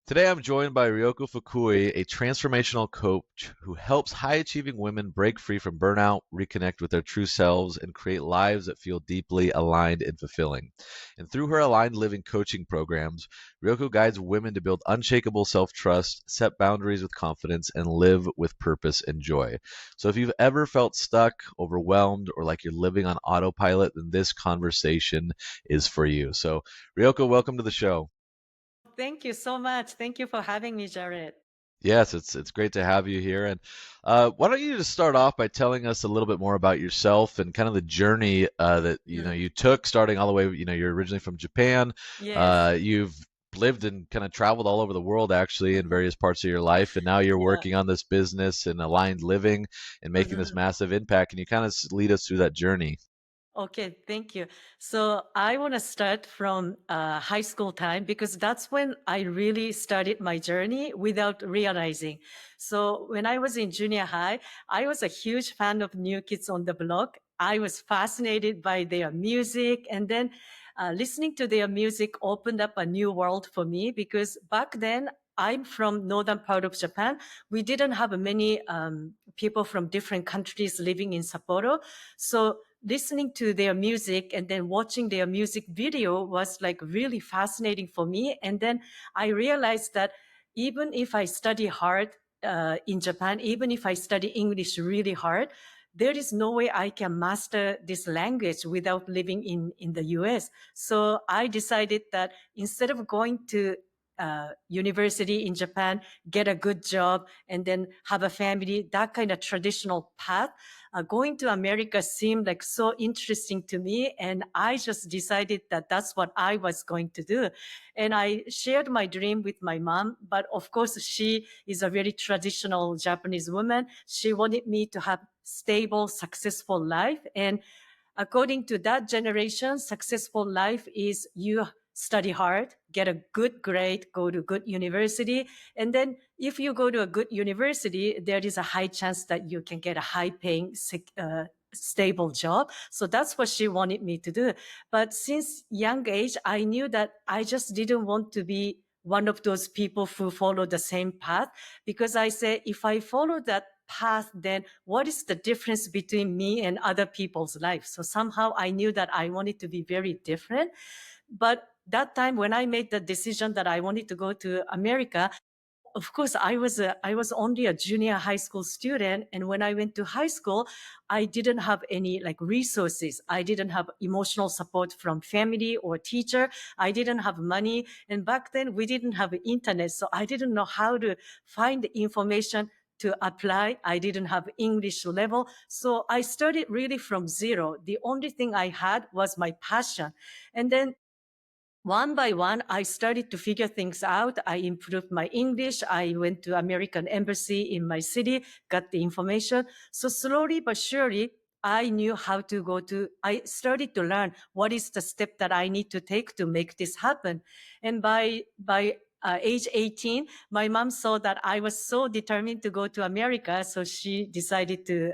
Today, I'm joined by Ryoko Fukui, a transformational coach who helps high achieving women break free from burnout, reconnect with their true selves, and create lives that feel deeply aligned and fulfilling. And through her aligned living coaching programs, Ryoko guides women to build unshakable self trust, set boundaries with confidence, and live with purpose and joy. So, if you've ever felt stuck, overwhelmed, or like you're living on autopilot, then this conversation is for you. So, Ryoko, welcome to the show. Thank you so much. Thank you for having me, Jared. Yes, it's great to have you here. And why don't you just start off by telling us a little bit more about yourself and kind of the journey that Mm. you took, starting all the way. You're originally from Japan. Yes. You've lived and kind of traveled all over the world actually in various parts of your life, and now you're Yeah. working on this business and aligned living and making this Mhm. massive impact. Can you kind of lead us through that journey? Okay, thank you. So I want to start from high school time because that's when I really started my journey without realizing. So when I was in junior high, I was a huge fan of New Kids on the Block. I was fascinated by their music, and then listening to their music opened up a new world for me because back then I'm from northern part of Japan. We didn't have many people from different countries living in Sapporo. So listening to their music and then watching their music video was like really fascinating for me. And then I realized that even if I study hard in Japan, even if I study English really hard, there is no way I can master this language without living in the US. So I decided that instead of going to university in Japan, get a good job, and then have a family, that kind of traditional path, going to America seemed like so interesting to me. And I just decided that that's what I was going to do. And I shared my dream with my mom. But of course, she is a very traditional Japanese woman. She wanted me to have stable, successful life. And according to that generation, successful life is you study hard, get a good grade, go to good university. And then if you go to a good university, there is a high chance that you can get a high paying, stable job. So that's what she wanted me to do. But since young age, I knew that I just didn't want to be one of those people who follow the same path because I said, if I follow that path, then what is the difference between me and other people's life? So somehow I knew that I wanted to be very different. But that time when I made the decision that I wanted to go to America, of course, I was only a junior high school student, and when I went to high school, I didn't have any like resources. I didn't have emotional support from family or teacher. I didn't have money, and back then we didn't have internet, so I didn't know how to find the information to apply. I didn't have English level, so I started really from zero. The only thing I had was my passion, and then one by one, I started to figure things out. I improved my English. I went to American embassy in my city, got the information. So slowly but surely, I knew how to I started to learn what is the step that I need to take to make this happen. And by age 18, my mom saw that I was so determined to go to America. So she decided to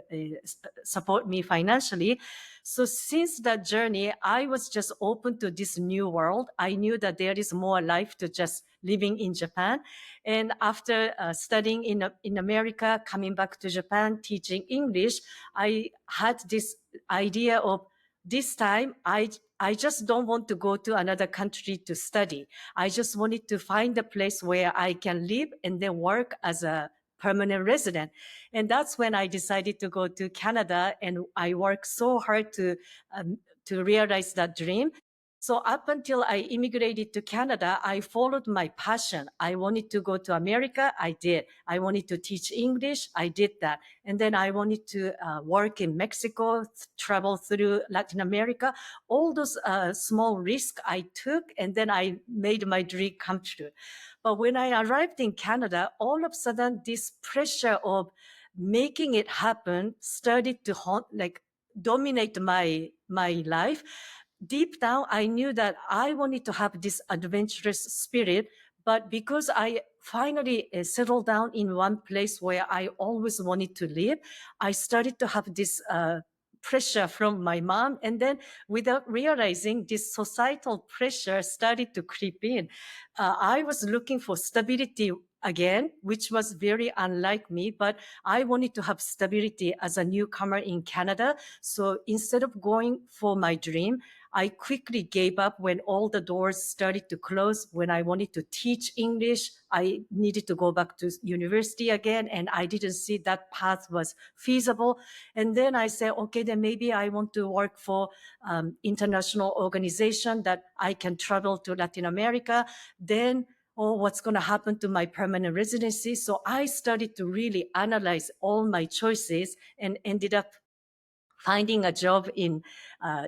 support me financially. So since that journey, I was just open to this new world. I knew that there is more life to just living in Japan. And after studying in America, coming back to Japan, teaching English, I had this idea of this time I just don't want to go to another country to study. I just wanted to find a place where I can live and then work as a permanent resident. And that's when I decided to go to Canada, and I worked so hard to realize that dream. So up until I immigrated to Canada, I followed my passion. I wanted to go to America. I did. I wanted to teach English. I did that. And then I wanted to work in Mexico, travel through Latin America. All those small risks I took, and then I made my dream come true. But when I arrived in Canada, all of a sudden, this pressure of making it happen started to like dominate my life. Deep down, I knew that I wanted to have this adventurous spirit, but because I finally settled down in one place where I always wanted to live, I started to have this pressure from my mom. And then without realizing, this societal pressure started to creep in. I was looking for stability again, which was very unlike me, but I wanted to have stability as a newcomer in Canada. So instead of going for my dream, I quickly gave up when all the doors started to close. When I wanted to teach English, I needed to go back to university again, and I didn't see that path was feasible. And then I said, okay, then maybe I want to work for international organization that I can travel to Latin America. Then, oh, what's going to happen to my permanent residency? So I started to really analyze all my choices and ended up finding a job in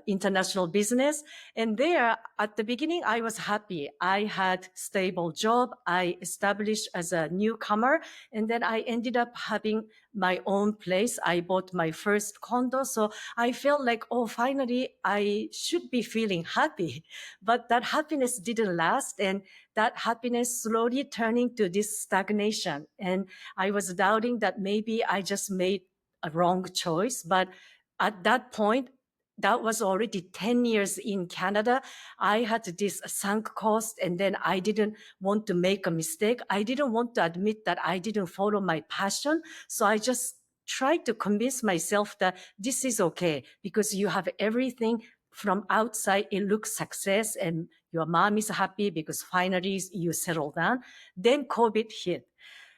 international business. And there, at the beginning, I was happy. I had stable job. I established as a newcomer. And then I ended up having my own place. I bought my first condo. So I felt like, oh, finally, I should be feeling happy. But that happiness didn't last. And that happiness slowly turned into this stagnation. And I was doubting that maybe I just made a wrong choice. But at that point, that was already 10 years in Canada. I had this sunk cost, and then I didn't want to make a mistake. I didn't want to admit that I didn't follow my passion. So I just tried to convince myself that this is okay because you have everything from outside. It looks success and your mom is happy because finally you settle down. Then COVID hit.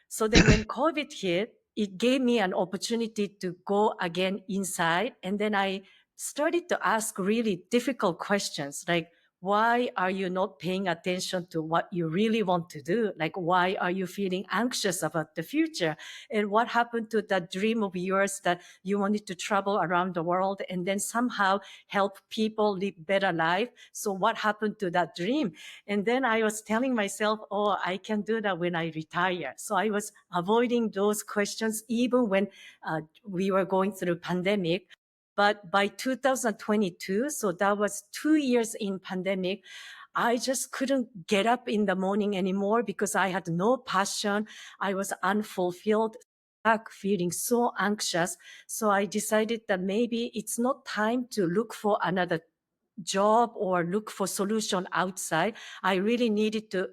So then when COVID hit, it gave me an opportunity to go again inside. And then I started to ask really difficult questions like, why are you not paying attention to what you really want to do? Like, why are you feeling anxious about the future? And what happened to that dream of yours that you wanted to travel around the world and then somehow help people live better life? So what happened to that dream? And then I was telling myself, oh, I can do that when I retire. So I was avoiding those questions even when we were going through pandemic. But by 2022, so that was 2 years in pandemic, I just couldn't get up in the morning anymore because I had no passion. I was unfulfilled, stuck, feeling so anxious. So I decided that maybe it's not time to look for another job or look for solution outside. I really needed to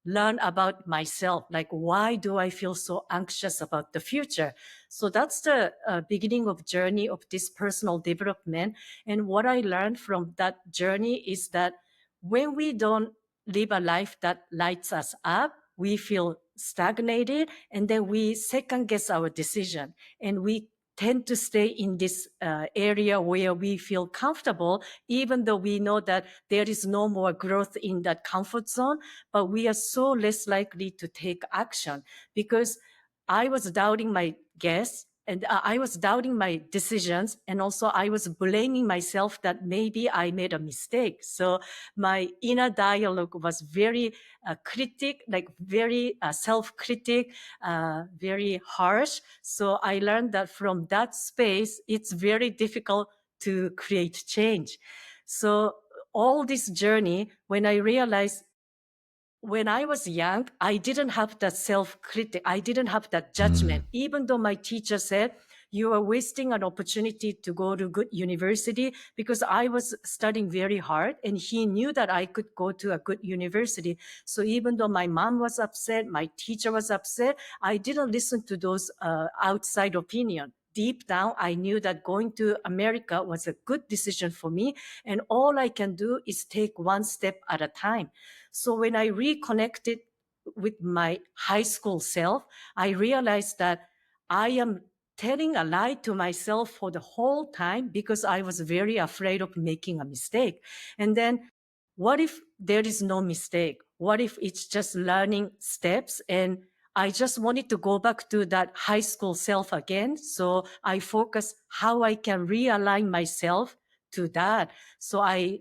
learn about myself. Like, why do I feel so anxious about the future? So that's the beginning of journey of this personal development. And what I learned from that journey is that when we don't live a life that lights us up, we feel stagnated, and then we second guess our decision, and we tend to stay in this area where we feel comfortable, even though we know that there is no more growth in that comfort zone, but we are so less likely to take action because I was doubting my guess and I was doubting my decisions. And also I was blaming myself that maybe I made a mistake. So my inner dialogue was very very self-critic, very harsh. So I learned that from that space, it's very difficult to create change. So all this journey, when I realized when I was young, I didn't have that self-critic. I didn't have that judgment. Even though my teacher said, you are wasting an opportunity to go to good university, because I was studying very hard and he knew that I could go to a good university. So even though my mom was upset, my teacher was upset, I didn't listen to those outside opinion. Deep down, I knew that going to America was a good decision for me. And all I can do is take one step at a time. So when I reconnected with my high school self, I realized that I am telling a lie to myself for the whole time because I was very afraid of making a mistake. And then what if there is no mistake? What if it's just learning steps? And I just wanted to go back to that high school self again. So I focus how I can realign myself to that. So I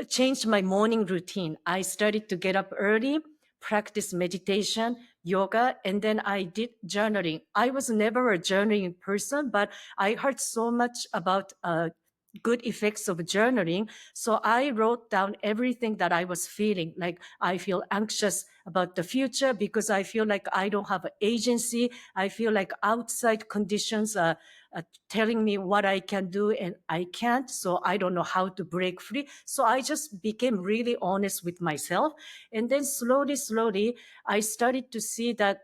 changed my morning routine. I started to get up early, practice meditation, yoga, and then I did journaling. I was never a journaling person, but I heard so much about good effects of journaling. So I wrote down everything that I was feeling. Like I feel anxious about the future because I feel like I don't have an agency. I feel like outside conditions telling me what I can do and I can't. So I don't know how to break free. So I just became really honest with myself. And then slowly, I started to see that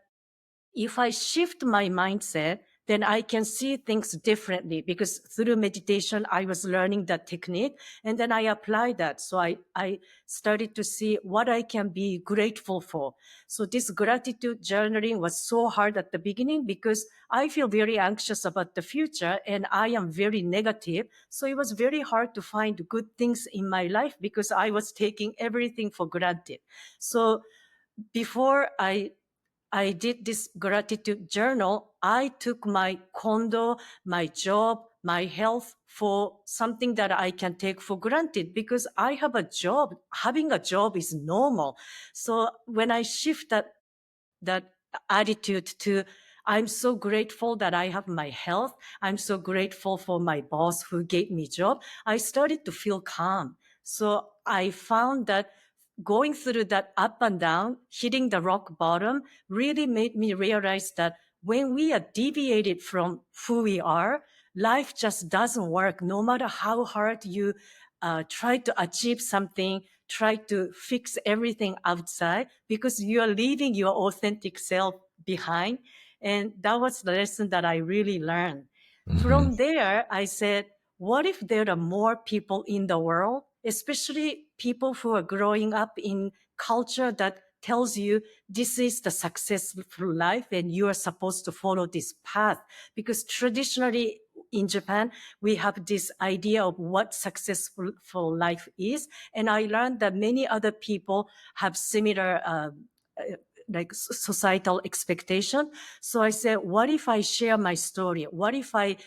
if I shift my mindset, then I can see things differently, because through meditation, I was learning that technique and then I applied that. So I started to see what I can be grateful for. So this gratitude journaling was so hard at the beginning because I feel very anxious about the future and I am very negative. So it was very hard to find good things in my life because I was taking everything for granted. So before I did this gratitude journal, I took my condo, my job, my health for something that I can take for granted because I have a job. Having a job is normal. So when I shift that attitude to, I'm so grateful that I have my health, I'm so grateful for my boss who gave me job, I started to feel calm. So I found that going through that up and down, hitting the rock bottom, really made me realize that when we are deviated from who we are, life just doesn't work. No matter how hard you try to achieve something, try to fix everything outside, because you are leaving your authentic self behind. And that was the lesson that I really learned. From there, I said, what if there are more people in the world, especially people who are growing up in culture that tells you this is the successful life and you are supposed to follow this path? Because traditionally in Japan, we have this idea of what successful life is. And I learned that many other people have similar like societal expectation. So I said, what if I share my story? What if I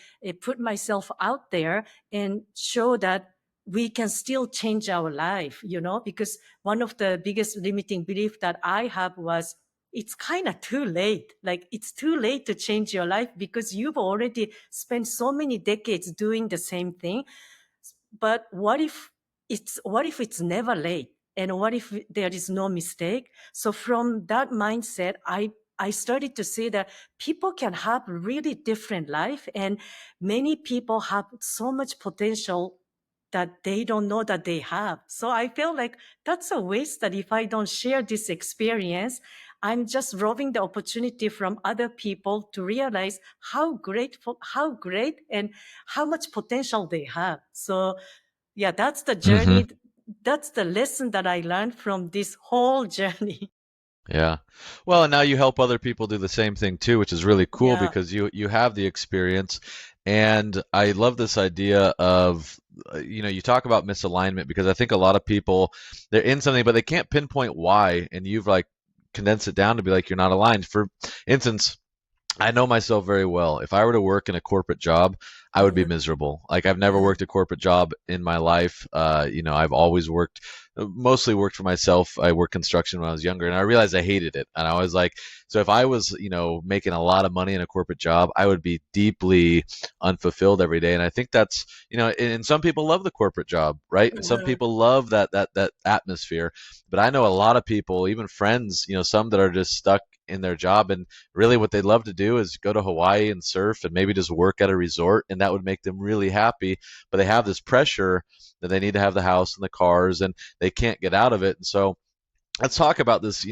put myself out there and show that we can still change our life, because one of the biggest limiting belief that I have was, it's kind of too late. Like, it's too late to change your life because you've already spent so many decades doing the same thing. But what if it's never late? And what if there is no mistake? So from that mindset, I started to see that people can have really different life, and many people have so much potential that they don't know that they have. So I feel like that's a waste, that if I don't share this experience, I'm just robbing the opportunity from other people to realize how great and how much potential they have. So yeah, that's the hmm journey. That's the lesson that I learned from this whole journey. Yeah. Well, and now you help other people do the same thing too, which is really cool Yeah. because you have the experience. And I love this idea of, you talk about misalignment because I think a lot of people, they're in something, but they can't pinpoint why. And you've like condensed it down to be like, you're not aligned. For instance, I know myself very well. If I were to work in a corporate job, I would be Mhm. miserable. Like I've never Mhm. worked a corporate job in my life. I've always mostly worked for myself. I worked construction when I was younger, and I realized I hated it. And I was like, so if I was, making a lot of money in a corporate job, I would be deeply unfulfilled every day. And I think that's, and some people love the corporate job, right? And some Mhm. people love that atmosphere. But I know a lot of people, even friends, some that are just stuck in their job, and really what they'd love to do is go to Hawaii and surf and maybe just work at a resort, and that would make them really happy. But they have this pressure that they need to have the house and the cars, and they can't get out of it. And so let's talk about this,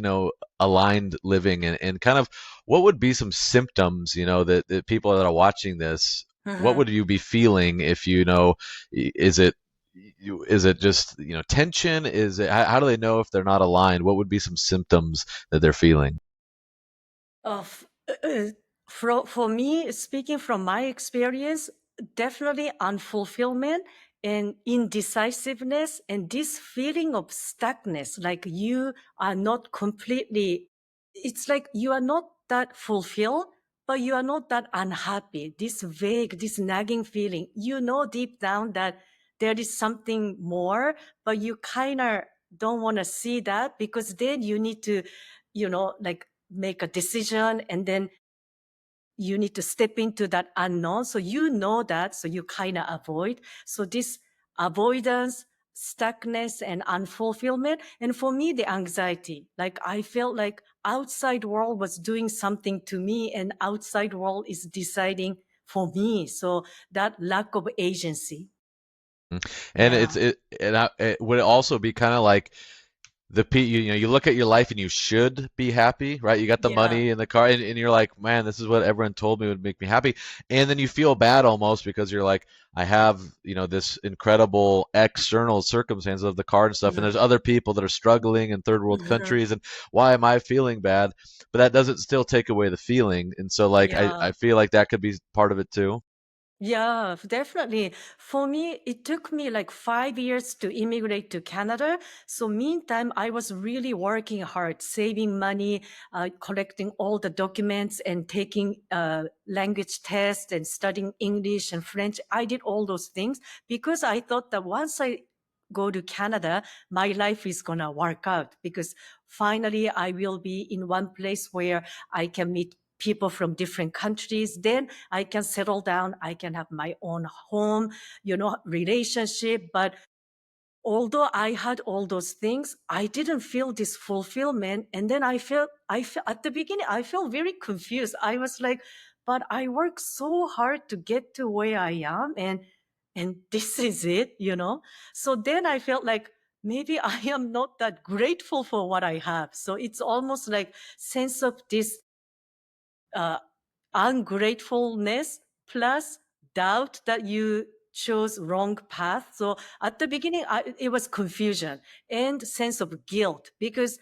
aligned living, and kind of what would be some symptoms, that people that are watching this, what Mhm. would you be feeling if is it is it just tension? Is it how do they know if they're not aligned? What would be some symptoms that they're feeling? Of for me, speaking from my experience, definitely unfulfillment and indecisiveness and this feeling of stuckness, like you are not completely, it's like you are not that fulfilled, but you are not that unhappy. This vague, this nagging feeling, deep down that there is something more, but you kind of don't want to see that, because then you need to, like, make a decision, and then you need to step into that unknown. So that, so you kind of avoid. So this avoidance, stuckness, and unfulfillment. And for me, the anxiety, like I felt like outside world was doing something to me, and outside world is deciding for me. So that lack of agency. And Yeah. it would also be kind of like you look at your life and you should be happy, right? You got the Yeah. money in the car, and you're like, man, this is what everyone told me would make me happy. And then you feel bad almost because you're like, I have, this incredible external circumstance of the car and stuff, and there's other people that are struggling in third world countries, and why am I feeling bad? But that doesn't still take away the feeling. And so, like, Yeah. I feel like that could be part of it too. Yeah, definitely. For me, it took me like 5 years to immigrate to Canada. So meantime, I was really working hard, saving money, collecting all the documents and taking language tests and studying English and French. I did all those things because I thought that once I go to Canada, my life is going to work out because finally I will be in one place where I can meet people from different countries. Then I can settle down. I can have my own home, relationship. But although I had all those things, I didn't feel this fulfillment. And then I felt at the beginning, I felt very confused. I was like, but I worked so hard to get to where I am. And this is it. So then I felt like maybe I am not that grateful for what I have. So it's almost like sense of this uh, ungratefulness plus doubt that you chose wrong path. So at the beginning, it was confusion and sense of guilt because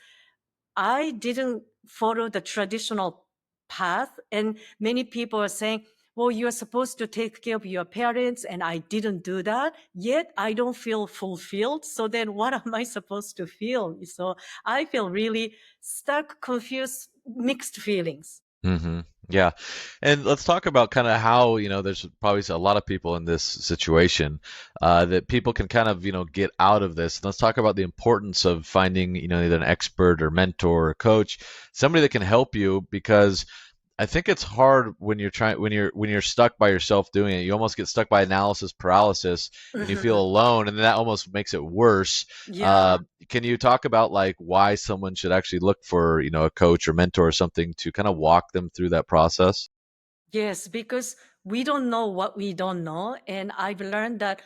I didn't follow the traditional path. And many people are saying, well, you are supposed to take care of your parents, and I didn't do that. Yet I don't feel fulfilled. So then what am I supposed to feel? So I feel really stuck, confused, mixed feelings. hmm Yeah. And let's talk about kind of how, there's probably a lot of people in this situation that people can kind of, get out of this. Let's talk about the importance of finding, either an expert or mentor or coach, somebody that can help you because I think it's hard when you're stuck by yourself doing it. You almost get stuck by analysis paralysis, and you feel alone, and that almost makes it worse. Yeah. Can you talk about like why someone should actually look for a coach or mentor or something to kind of walk them through that process? Yes, because we don't know what we don't know. And I've learned that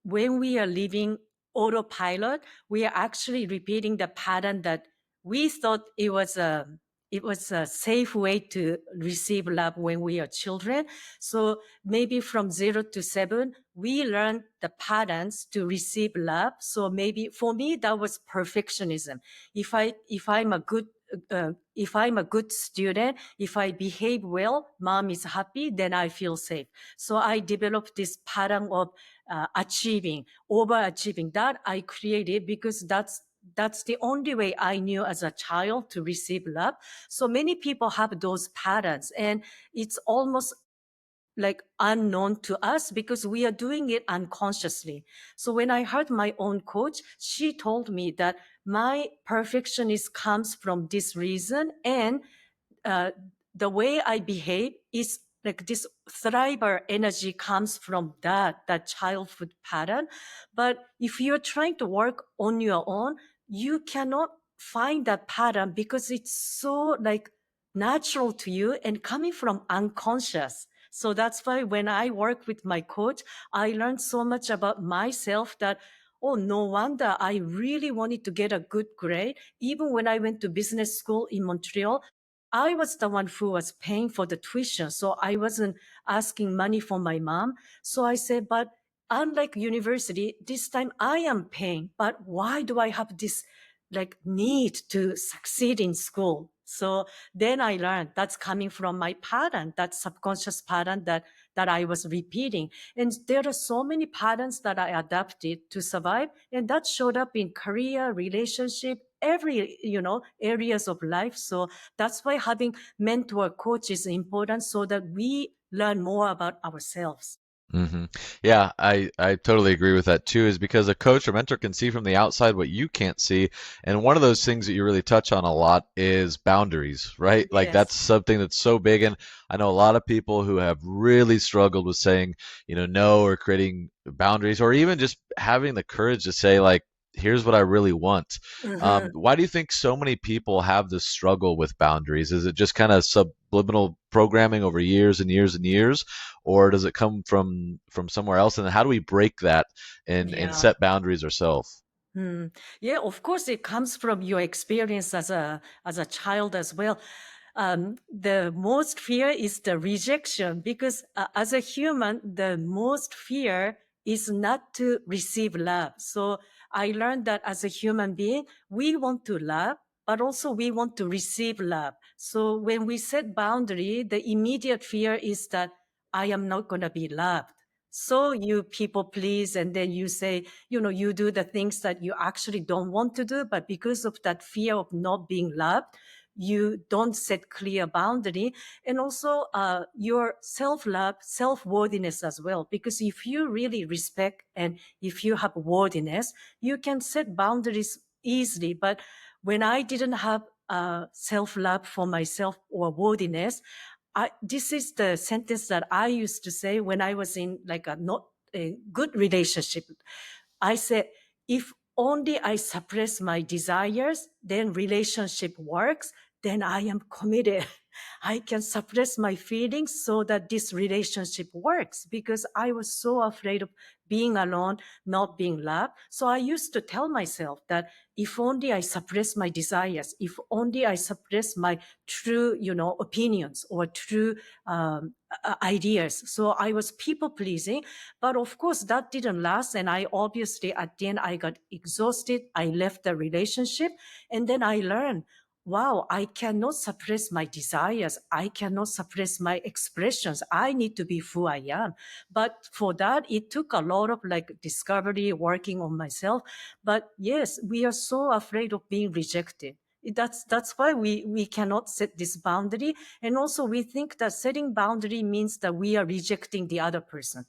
when we are living autopilot, we are actually repeating the pattern that we thought it was a safe way to receive love when we are children. So maybe from 0 to 7, we learn the patterns to receive love. So maybe for me, that was perfectionism. If I'm a good student, if I behave well, mom is happy, then I feel safe. So I developed this pattern of overachieving. That I created because that's the only way I knew as a child to receive love. So many people have those patterns, and it's almost like unknown to us because we are doing it unconsciously. So when I heard my own coach, she told me that my perfectionist comes from this reason, and uh, the way I behave is like this thriver energy comes from that childhood pattern. But if you're trying to work on your own, you cannot find that pattern because it's so like natural to you and coming from unconscious. So that's why when I work with my coach, I learned so much about myself that, oh, no wonder I really wanted to get a good grade. Even when I went to business school in Montreal, I was the one who was paying for the tuition. So I wasn't asking money from my mom. So I said, but unlike university, this time I am paying. But why do I have this like need to succeed in school? So then I learned that's coming from my pattern, that subconscious pattern that I was repeating. And there are so many patterns that I adapted to survive. And that showed up in career, relationship, every, areas of life. So that's why having mentor coach is important so that we learn more about ourselves. hmm Yeah, I totally agree with that too, is because a coach or mentor can see from the outside what you can't see. And one of those things that you really touch on a lot is boundaries, right? Like that's Yes. something that's so big. And I know a lot of people who have really struggled with saying, no, or creating boundaries, or even just having the courage to say, like, here's what I really want. Mhm. Why do you think so many people have this struggle with boundaries? Is it just kind of subliminal programming over years and years and years, or does it come from somewhere else? And how do we break that and Yeah. set boundaries ourselves? Yeah, of course, it comes from your experience as a child as well. The most fear is the rejection because as a human, the most fear is not to receive love. So I learned that as a human being, we want to love, but also we want to receive love. So when we set boundary, the immediate fear is that I am not going to be loved. So you people please, and then you say, you do the things that you actually don't want to do, but because of that fear of not being loved, you don't set clear boundary. And also your self-love, self-worthiness as well, because if you really respect and if you have worthiness, you can set boundaries easily. But when I didn't have self-love for myself or worthiness, this is the sentence that I used to say when I was in like a not a good relationship. I said, if only I suppress my desires, then relationship works, then I am committed. I can suppress my feelings so that this relationship works because I was so afraid of being alone, not being loved. So I used to tell myself that if only I suppress my desires, if only I suppress my true, opinions or true ideas. So I was people pleasing, but of course that didn't last. And I obviously at the end I got exhausted. I left the relationship, and then I learned, wow, I cannot suppress my desires. I cannot suppress my expressions. I need to be who I am. But for that, it took a lot of like discovery, working on myself. But yes, we are so afraid of being rejected. That's why we cannot set this boundary. And also we think that setting boundary means that we are rejecting the other person.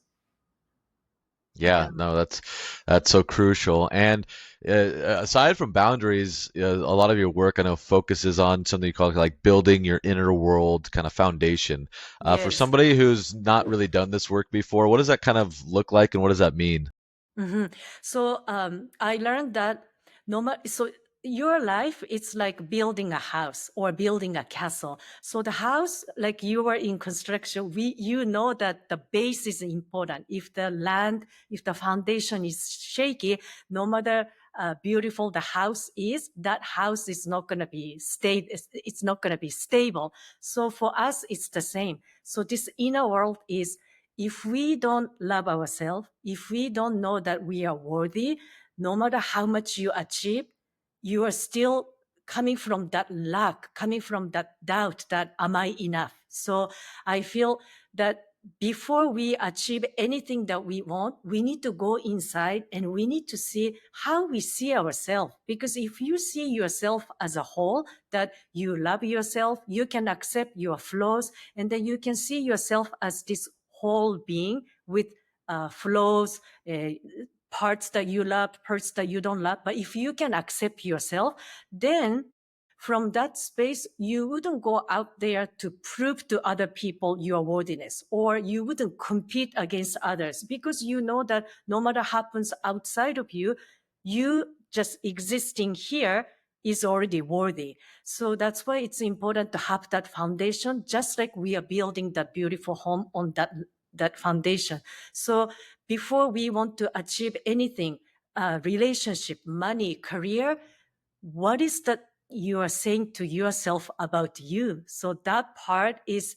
Yeah, Yeah. no, that's so crucial. And aside from boundaries, a lot of your work I know focuses on something you call like building your inner world kind of foundation. For Yes. somebody who's not really done this work before, what does that kind of look like, and what does that mean? hmm So I learned that so your life, it's like building a house or building a castle. So the house, like you were in construction, you know that the base is important. If the foundation is shaky, no matter beautiful the house is, that house is not going to be it's not going to be stable. So for us, it's the same. So this inner world is, if we don't love ourselves, if we don't know that we are worthy, no matter how much you achieve, you are still coming from that lack, coming from that doubt that am I enough? So I feel that before we achieve anything that we want, we need to go inside and we need to see how we see ourselves. Because if you see yourself as a whole, that you love yourself, you can accept your flaws, and then you can see yourself as this whole being with flaws, parts that you love, parts that you don't love. But if you can accept yourself, then from that space, you wouldn't go out there to prove to other people your worthiness, or you wouldn't compete against others, because you know that no matter what happens outside of you, you just existing here is already worthy. So that's why it's important to have that foundation, just like we are building that beautiful home on that foundation. So before we want to achieve anything, relationship, money, career, what is that you are saying to yourself about you? So that part is,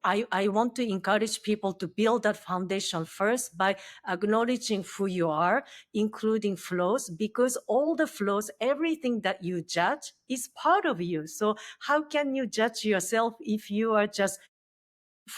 I want to encourage people to build that foundation first by acknowledging who you are, including flaws, because all the flaws, everything that you judge is part of you. So how can you judge yourself if you are just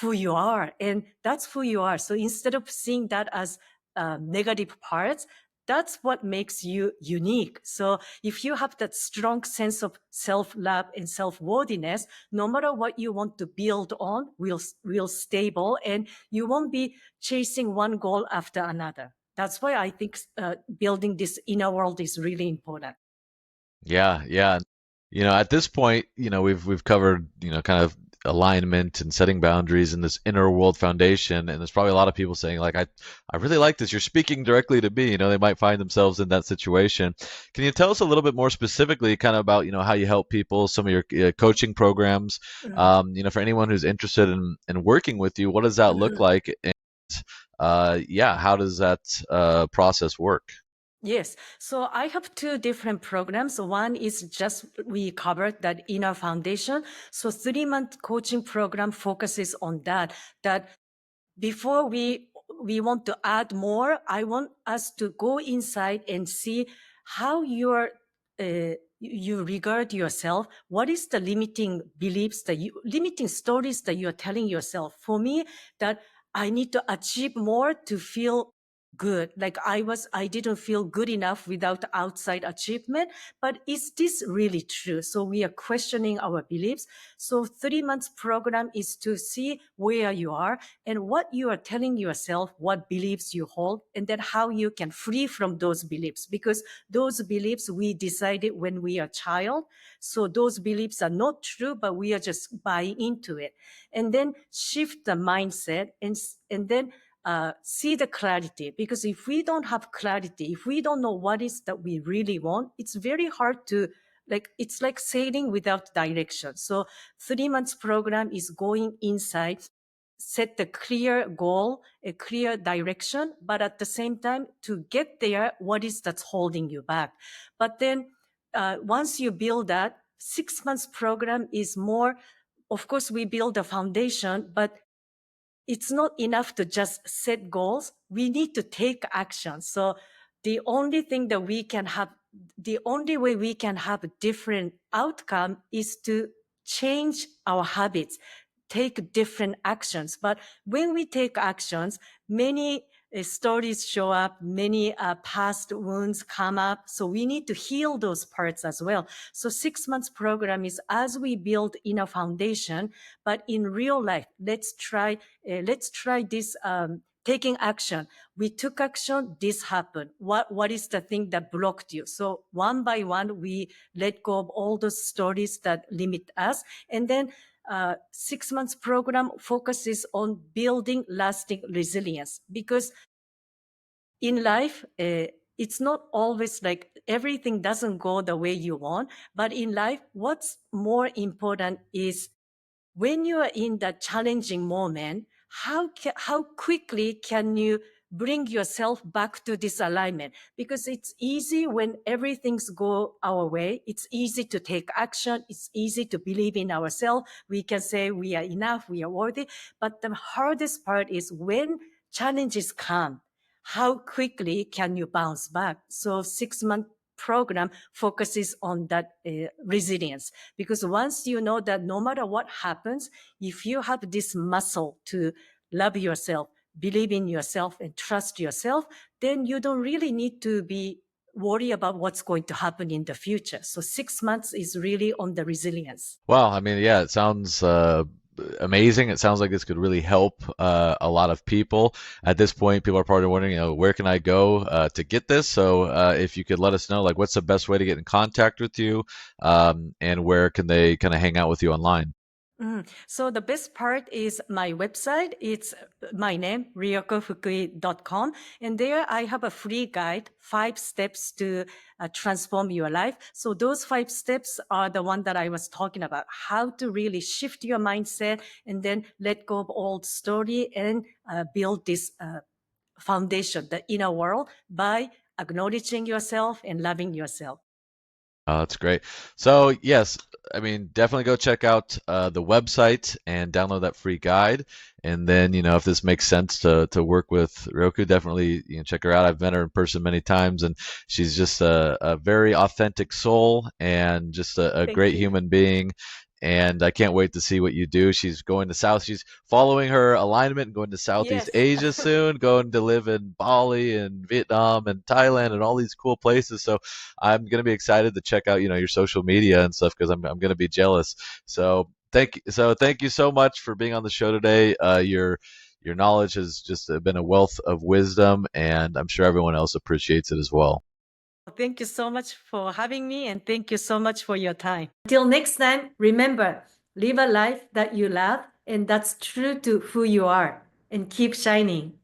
who you are? And that's who you are. So instead of seeing that as negative parts, that's what makes you unique. So if you have that strong sense of self-love and self-worthiness, no matter what you want to build on will stable, and you won't be chasing one goal after another. That's why I think building this inner world is really important. Yeah, yeah. At this point, we've covered, kind of alignment and setting boundaries and this inner world foundation. And there's probably a lot of people saying like, I really like this. You're speaking directly to me. They might find themselves in that situation. Can you tell us a little bit more specifically kind of about, how you help people, some of your coaching programs, for anyone who's interested in working with you, what does that look like? And how does that process work? Yes. So I have two different programs. One is just, we covered that inner foundation. So 3-month coaching program focuses on that before we want to add more, I want us to go inside and see how you regard yourself. What is the limiting beliefs limiting stories that you're telling yourself? For me, that I need to achieve more to feel good. Like I didn't feel good enough without outside achievement. But is this really true? So we are questioning our beliefs. So 3 months program is to see where you are and what you are telling yourself, what beliefs you hold, and then how you can free from those beliefs. Because those beliefs we decided when we are child. So those beliefs are not true, but we are just buying into it. And then shift the mindset and then see the clarity. Because if we don't have clarity, if we don't know what is that we really want, it's very hard to it's like sailing without direction. So 3 months program is going inside, set the clear goal, a clear direction, but at the same time to get there, what is that's holding you back? But then once you build that, 6 months program is more, of course, we build a foundation, but it's not enough to just set goals. We need to take action. So the only way we can have a different outcome is to change our habits, take different actions. But when we take actions, many stories show up, many past wounds come up. So we need to heal those parts as well. So 6 months program is as we build inner foundation, but in real life, let's try this taking action. We took action, this happened. What is the thing that blocked you? So one by one, we let go of all those stories that limit us. And then 6 months program focuses on building lasting resilience, because in life, it's not always like everything doesn't go the way you want. But in life, what's more important is when you are in that challenging moment, how quickly can you bring yourself back to this alignment? Because it's easy when everything's go our way. It's easy to take action. It's easy to believe in ourselves. We can say we are enough, we are worthy. But the hardest part is when challenges come, how quickly can you bounce back? So 6-month program focuses on that resilience, because once you know that no matter what happens, if you have this muscle to love yourself, believe in yourself, and trust yourself, then you don't really need to be worry about what's going to happen in the future. So 6 months is really on the resilience. Wow, I mean, yeah, it sounds amazing. It sounds like this could really help a lot of people. At this point, people are probably wondering, where can I go to get this? So if you could let us know, like, what's the best way to get in contact with you, and where can they kind of hang out with you online? So the best part is my website. It's my name, ryokofukui.com. And there I have a free guide, 5 steps to transform your life. So those 5 steps are the one that I was talking about, how to really shift your mindset and then let go of old story and build this foundation, the inner world, by acknowledging yourself and loving yourself. Oh, that's great. So, yes, I mean, definitely go check out the website and download that free guide. And then, if this makes sense to work with Roku, definitely check her out. I've met her in person many times, and she's just a very authentic soul and just a Thank great you. human being. And I can't wait to see what you do. She's following her alignment and going to Southeast Yes. Asia soon, going to live in Bali and Vietnam and Thailand and all these cool places. So I'm gonna be excited to check out, your social media and stuff because I'm gonna be jealous. So thank you so much for being on the show today. Your knowledge has just been a wealth of wisdom, and I'm sure everyone else appreciates it as well. Thank you so much for having me, and thank you so much for your time. Until next time, remember, Live a life that you love and that's true to who you are and keep shining.